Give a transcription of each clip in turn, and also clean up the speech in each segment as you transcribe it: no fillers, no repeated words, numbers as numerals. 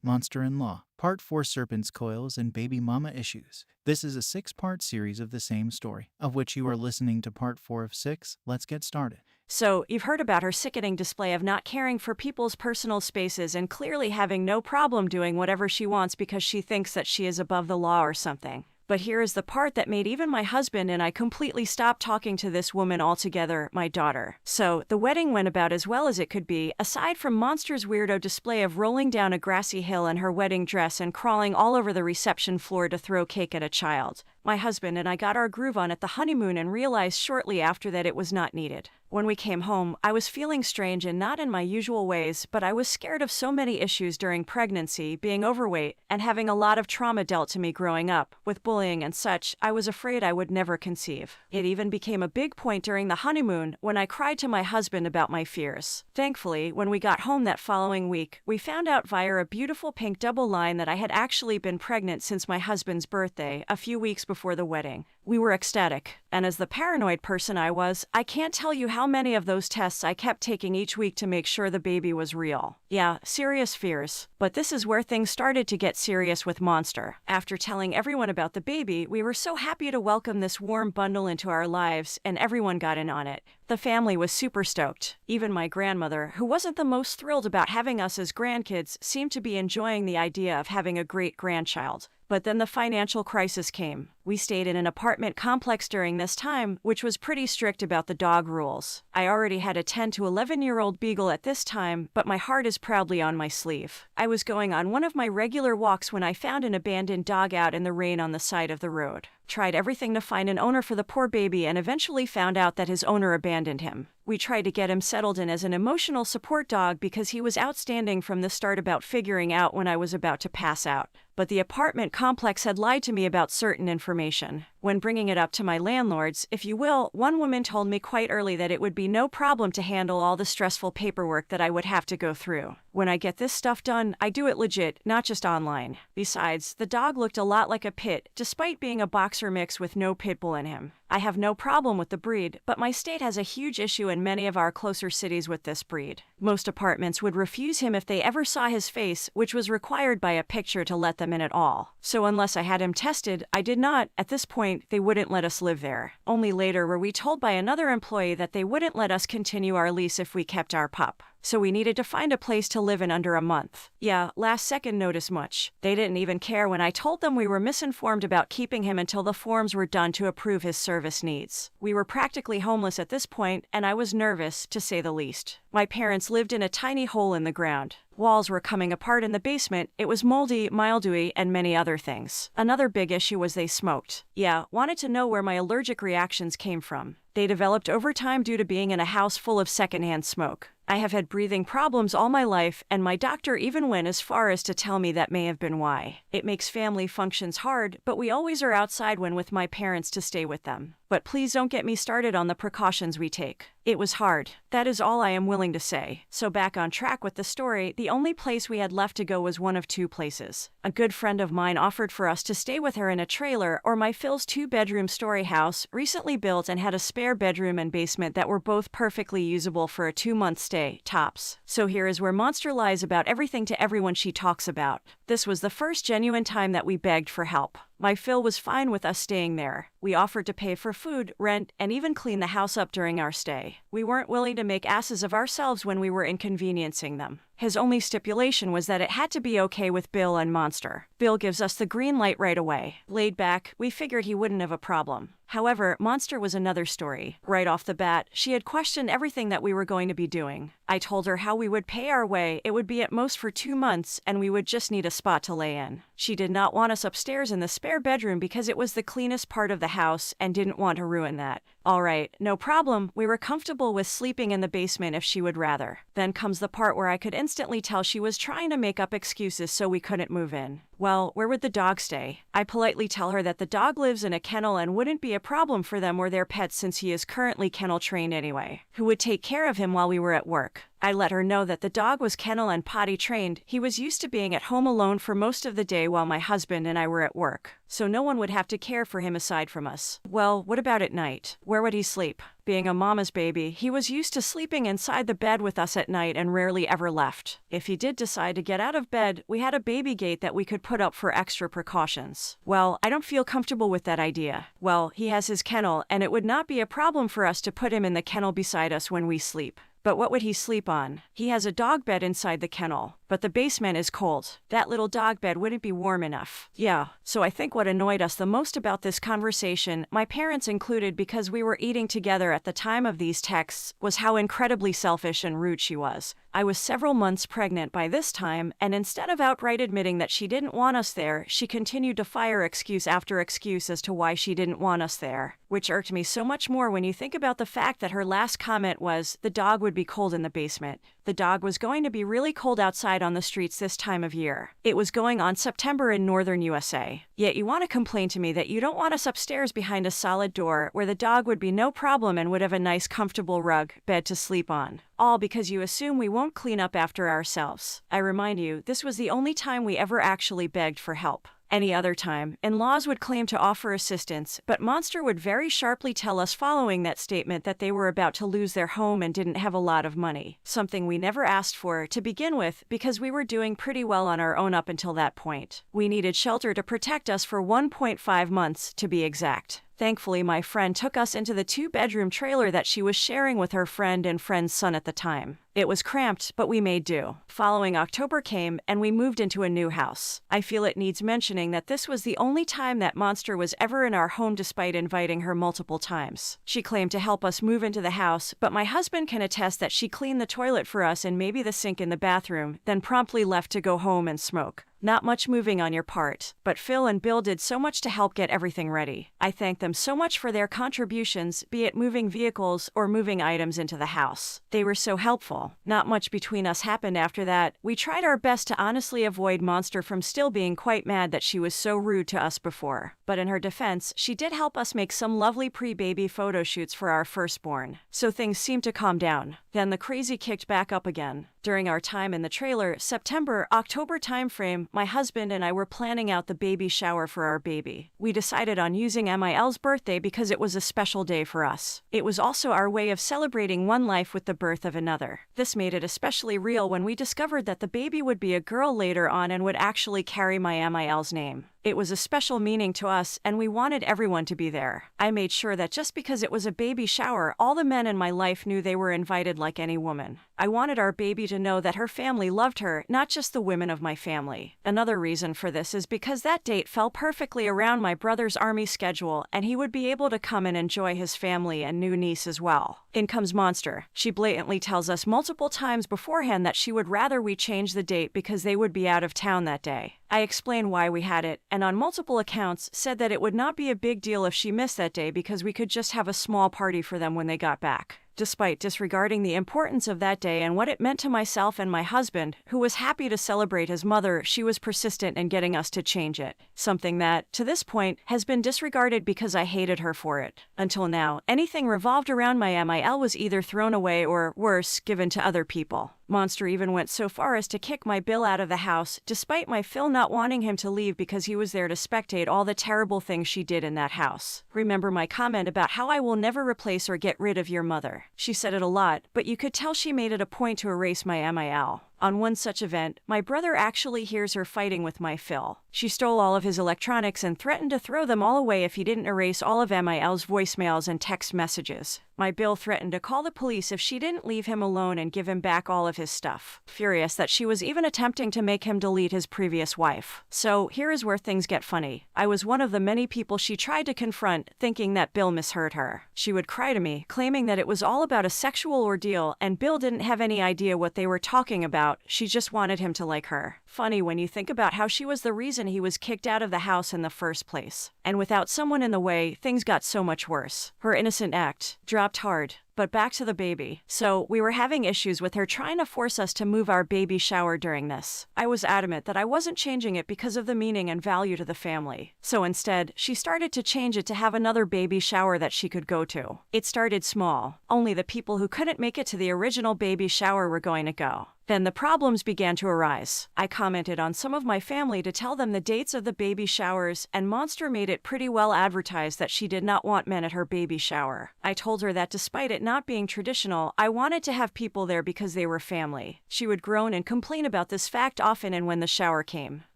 Monster-in-Law, Part 4 Serpent's Coils and Baby-Momma Issues. This is a 6-part series of the same story, of which you are listening to Part 4 of 6. Let's get started. So, you've heard about her sickening display of not caring for people's personal spaces and clearly having no problem doing whatever she wants because she thinks that she is above the law or something. But here is the part that made even my husband and I completely stop talking to this woman altogether, my daughter. So, the wedding went about as well as it could be, aside from Monster's weirdo display of rolling down a grassy hill in her wedding dress and crawling all over the reception floor to throw cake at a child. My husband and I got our groove on at the honeymoon and realized shortly after that it was not needed. When we came home, I was feeling strange and not in my usual ways, but I was scared of so many issues during pregnancy, being overweight, and having a lot of trauma dealt to me growing up, with bullying and such. I was afraid I would never conceive. It even became a big point during the honeymoon when I cried to my husband about my fears. Thankfully, when we got home that following week, we found out via a beautiful pink double line that I had actually been pregnant since my husband's birthday, a few weeks before the wedding. We were ecstatic, and as the paranoid person I was, I can't tell you how many of those tests I kept taking each week to make sure the baby was real. Yeah, serious fears. But this is where things started to get serious with Monster. After telling everyone about the baby, we were so happy to welcome this warm bundle into our lives, and everyone got in on it. The family was super stoked. Even my grandmother, who wasn't the most thrilled about having us as grandkids, seemed to be enjoying the idea of having a great-grandchild. But then the financial crisis came. We stayed in an apartment complex during this time, which was pretty strict about the dog rules. I already had a 10 to 11-year-old beagle at this time, but my heart is proudly on my sleeve. I was going on one of my regular walks when I found an abandoned dog out in the rain on the side of the road. Tried everything to find an owner for the poor baby and eventually found out that his owner abandoned him. We tried to get him settled in as an emotional support dog because he was outstanding from the start about figuring out when I was about to pass out. But the apartment complex had lied to me about certain information. When bringing it up to my landlords, if you will, one woman told me quite early that it would be no problem to handle all the stressful paperwork that I would have to go through. When I get this stuff done, I do it legit, not just online. Besides, the dog looked a lot like a pit, despite being a boxer mix with no pit bull in him. I have no problem with the breed, but my state has a huge issue in many of our closer cities with this breed. Most apartments would refuse him if they ever saw his face, which was required by a picture to let them in at all. So unless I had him tested, I did not. At this point, they wouldn't let us live there. Only later were we told by another employee that they wouldn't let us continue our lease if we kept our pup. So we needed to find a place to live in under a month. Yeah, last second notice much. They didn't even care when I told them we were misinformed about keeping him until the forms were done to approve his service needs. We were practically homeless at this point, and I was nervous, to say the least. My parents lived in a tiny hole in the ground. Walls were coming apart in the basement, it was moldy, mildewy, and many other things. Another big issue was they smoked. Yeah, wanted to know where my allergic reactions came from. They developed over time due to being in a house full of secondhand smoke. I have had breathing problems all my life, and my doctor even went as far as to tell me that may have been why. It makes family functions hard, but we always are outside when with my parents to stay with them. But please don't get me started on the precautions we take. It was hard. That is all I am willing to say. So back on track with the story, the only place we had left to go was one of two places. A good friend of mine offered for us to stay with her in a trailer or my Phil's 2-bedroom story house, recently built and had a spare bedroom and basement that were both perfectly usable for a 2-month stay, tops. So here is where Monster lies about everything to everyone she talks about. This was the first genuine time that we begged for help. My Phil was fine with us staying there. We offered to pay for food, rent, and even clean the house up during our stay. We weren't willing to make asses of ourselves when we were inconveniencing them. His only stipulation was that it had to be okay with Bill and Monster. Bill gives us the green light right away. Laid back, we figured he wouldn't have a problem. However, Monster was another story. Right off the bat, she had questioned everything that we were going to be doing. I told her how we would pay our way, it would be at most for 2 months, and we would just need a spot to lay in. She did not want us upstairs in the spare bedroom because it was the cleanest part of the house and didn't want to ruin that. Alright, no problem, we were comfortable with sleeping in the basement if she would rather. Then comes the part where I could instantly tell she was trying to make up excuses so we couldn't move in. Well, where would the dog stay? I politely tell her that the dog lives in a kennel and wouldn't be a problem for them or their pets since he is currently kennel trained anyway. Who would take care of him while we were at work? I let her know that the dog was kennel and potty trained. He was used to being at home alone for most of the day while my husband and I were at work, so no one would have to care for him aside from us. Well, what about at night? Where would he sleep? Being a mama's baby, he was used to sleeping inside the bed with us at night and rarely ever left. If he did decide to get out of bed, we had a baby gate that we could put up for extra precautions. Well, I don't feel comfortable with that idea. Well, he has his kennel, and it would not be a problem for us to put him in the kennel beside us when we sleep. But what would he sleep on? He has a dog bed inside the kennel, but the basement is cold. That little dog bed wouldn't be warm enough. Yeah, so I think what annoyed us the most about this conversation, my parents included because we were eating together at the time of these texts, was how incredibly selfish and rude she was. I was several months pregnant by this time, and instead of outright admitting that she didn't want us there, she continued to fire excuse after excuse as to why she didn't want us there, which irked me so much more when you think about the fact that her last comment was, the dog would be cold in the basement. The dog was going to be really cold outside on the streets this time of year. It was going on September in northern USA. Yet you want to complain to me that you don't want us upstairs behind a solid door where the dog would be no problem and would have a nice comfortable rug bed to sleep on. All because you assume we won't clean up after ourselves. I remind you, this was the only time we ever actually begged for help. Any other time, in-laws would claim to offer assistance, but Monster would very sharply tell us following that statement that they were about to lose their home and didn't have a lot of money, something we never asked for to begin with because we were doing pretty well on our own up until that point. We needed shelter to protect us for 1.5 months, to be exact. Thankfully, my friend took us into the 2-bedroom trailer that she was sharing with her friend and friend's son at the time. It was cramped, but we made do. Following October came, and we moved into a new house. I feel it needs mentioning that this was the only time that Monster was ever in our home despite inviting her multiple times. She claimed to help us move into the house, but my husband can attest that she cleaned the toilet for us and maybe the sink in the bathroom, then promptly left to go home and smoke. Not much moving on your part, but Phil and Bill did so much to help get everything ready. I thank them so much for their contributions, be it moving vehicles or moving items into the house. They were so helpful. Not much between us happened after that. We tried our best to honestly avoid Monster from still being quite mad that she was so rude to us before. But in her defense, she did help us make some lovely pre-baby photo shoots for our firstborn. So things seemed to calm down. Then the crazy kicked back up again. During our time in the trailer, September-October timeframe, my husband and I were planning out the baby shower for our baby. We decided on using Mil's birthday because it was a special day for us. It was also our way of celebrating one life with the birth of another. This made it especially real when we discovered that the baby would be a girl later on and would actually carry my Mil's name. It was a special meaning to us, and we wanted everyone to be there. I made sure that just because it was a baby shower, all the men in my life knew they were invited like any woman. I wanted our baby to know that her family loved her, not just the women of my family. Another reason for this is because that date fell perfectly around my brother's army schedule, and he would be able to come and enjoy his family and new niece as well. In comes Monster. She blatantly tells us multiple times beforehand that she would rather we change the date because they would be out of town that day. I explained why we had it, and on multiple accounts said that it would not be a big deal if she missed that day because we could just have a small party for them when they got back. Despite disregarding the importance of that day and what it meant to myself and my husband, who was happy to celebrate his mother, she was persistent in getting us to change it. Something that, to this point, has been disregarded because I hated her for it. Until now, anything revolved around my MIL was either thrown away or, worse, given to other people. Monster even went so far as to kick my Bill out of the house, despite my Phil not wanting him to leave because he was there to spectate all the terrible things she did in that house. Remember my comment about how I will never replace or get rid of your mother. She said it a lot, but you could tell she made it a point to erase my MIL. On one such event, my brother actually hears her fighting with my Phil. She stole all of his electronics and threatened to throw them all away if he didn't erase all of MIL's voicemails and text messages. My Bill threatened to call the police if she didn't leave him alone and give him back all of his stuff, furious that she was even attempting to make him delete his previous wife. So here is where things get funny. I was one of the many people she tried to confront, thinking that Bill misheard her. She would cry to me, claiming that it was all about a sexual ordeal and Bill didn't have any idea what they were talking about out, she just wanted him to like her. Funny when you think about how she was the reason he was kicked out of the house in the first place. And without someone in the way, things got so much worse. Her innocent act dropped hard. But back to the baby. So, we were having issues with her trying to force us to move our baby shower during this. I was adamant that I wasn't changing it because of the meaning and value to the family. So instead, she started to change it to have another baby shower that she could go to. It started small. Only the people who couldn't make it to the original baby shower were going to go. Then the problems began to arise. I commented on some of my family to tell them the dates of the baby showers, and Monster made it pretty well advertised that she did not want men at her baby shower. I told her that despite it not being traditional, I wanted to have people there because they were family. She would groan and complain about this fact often, and when the shower came,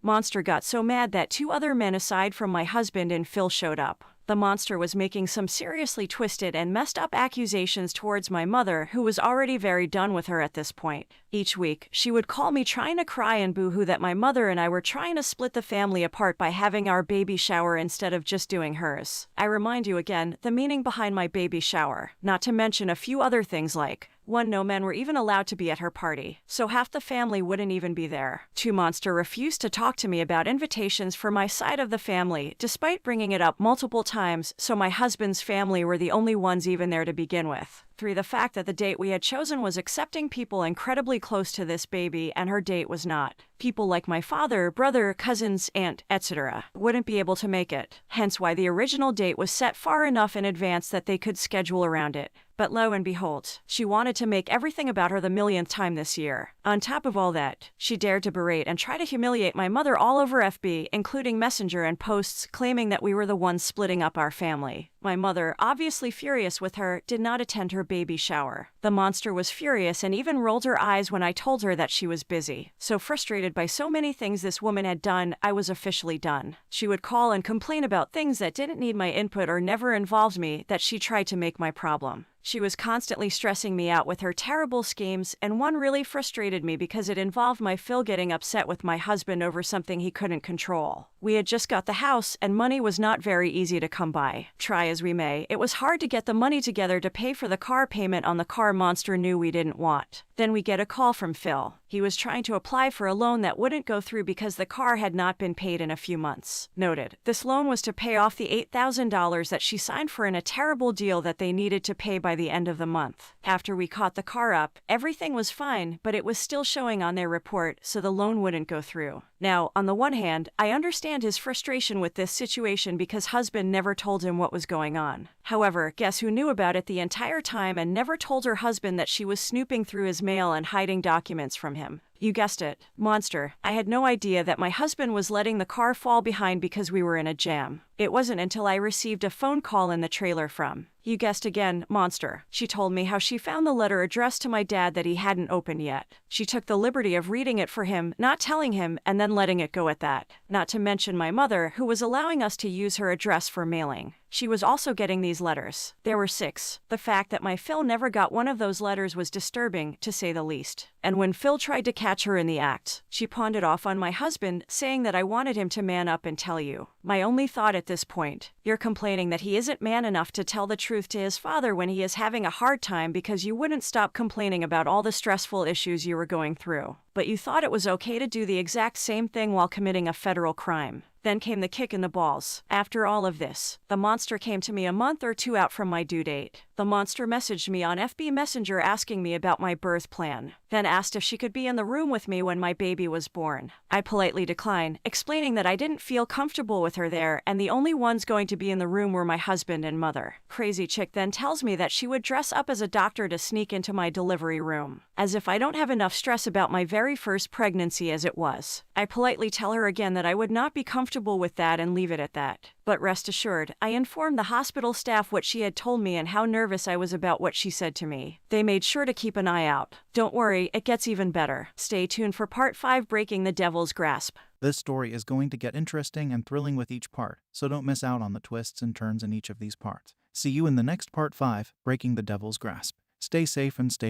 Monster got so mad that 2 other men aside from my husband and Phil showed up. The monster was making some seriously twisted and messed up accusations towards my mother, who was already very done with her at this point. Each week, she would call me trying to cry and boo-hoo that my mother and I were trying to split the family apart by having our baby shower instead of just doing hers. I remind you again, the meaning behind my baby shower, not to mention a few other things like 1. No men were even allowed to be at her party, so half the family wouldn't even be there. 2. Monster refused to talk to me about invitations for my side of the family, despite bringing it up multiple times, so my husband's family were the only ones even there to begin with. 3. The fact that the date we had chosen was accepting people incredibly close to this baby, and her date was not. People like my father, brother, cousins, aunt, etc. wouldn't be able to make it, hence why the original date was set far enough in advance that they could schedule around it. But lo and behold, she wanted to make everything about her the millionth time this year. On top of all that, she dared to berate and try to humiliate my mother all over FB, including Messenger and posts claiming that we were the ones splitting up our family. My mother, obviously furious with her, did not attend her baby shower. The monster was furious and even rolled her eyes when I told her that she was busy. So frustrated by so many things this woman had done, I was officially done. She would call and complain about things that didn't need my input or never involved me, that she tried to make my problem. She was constantly stressing me out with her terrible schemes, and one really frustrated me because it involved my Phil getting upset with my husband over something he couldn't control. We had just got the house, and money was not very easy to come by. Try as we may, it was hard to get the money together to pay for the car payment on the car Monster knew we didn't want. Then we get a call from Phil. He was trying to apply for a loan that wouldn't go through because the car had not been paid in a few months. Noted, this loan was to pay off the $8,000 that she signed for in a terrible deal that they needed to pay by the end of the month. After we caught the car up, everything was fine, but it was still showing on their report, so the loan wouldn't go through. Now, on the one hand, I understand his frustration with this situation because husband never told him what was going on. However, guess who knew about it the entire time and never told her husband that she was snooping through his mail and hiding documents from him? You guessed it, Monster. I had no idea that my husband was letting the car fall behind because we were in a jam. It wasn't until I received a phone call in the trailer from, you guessed again, Monster. She told me how she found the letter addressed to my dad that he hadn't opened yet. She took the liberty of reading it for him, not telling him, and then letting it go at that. Not to mention my mother, who was allowing us to use her address for mailing. She was also getting these letters. There were 6. The fact that my Phil never got one of those letters was disturbing, to say the least. And when Phil tried to catch her in the act, she pawned it off on my husband, saying that I wanted him to man up and tell you. My only thought at this point, you're complaining that he isn't man enough to tell the truth to his father when he is having a hard time because you wouldn't stop complaining about all the stressful issues you were going through. But you thought it was okay to do the exact same thing while committing a federal crime. Then came the kick in the balls. After all of this, the monster came to me a month or 2 out from my due date. The monster messaged me on FB Messenger asking me about my birth plan, then asked if she could be in the room with me when my baby was born. I politely declined, explaining that I didn't feel comfortable with her there and the only ones going to be in the room were my husband and mother. Crazy chick then tells me that she would dress up as a doctor to sneak into my delivery room. As if I don't have enough stress about my very first pregnancy as it was. I politely tell her again that I would not be comfortable with that and leave it at that. But rest assured, I informed the hospital staff what she had told me and how nervous I was about what she said to me. They made sure to keep an eye out. Don't worry, it gets even better. Stay tuned for part 5, Breaking the Devil's Grasp. This story is going to get interesting and thrilling with each part, so don't miss out on the twists and turns in each of these parts. See you in the next part 5, Breaking the Devil's Grasp. Stay safe and stay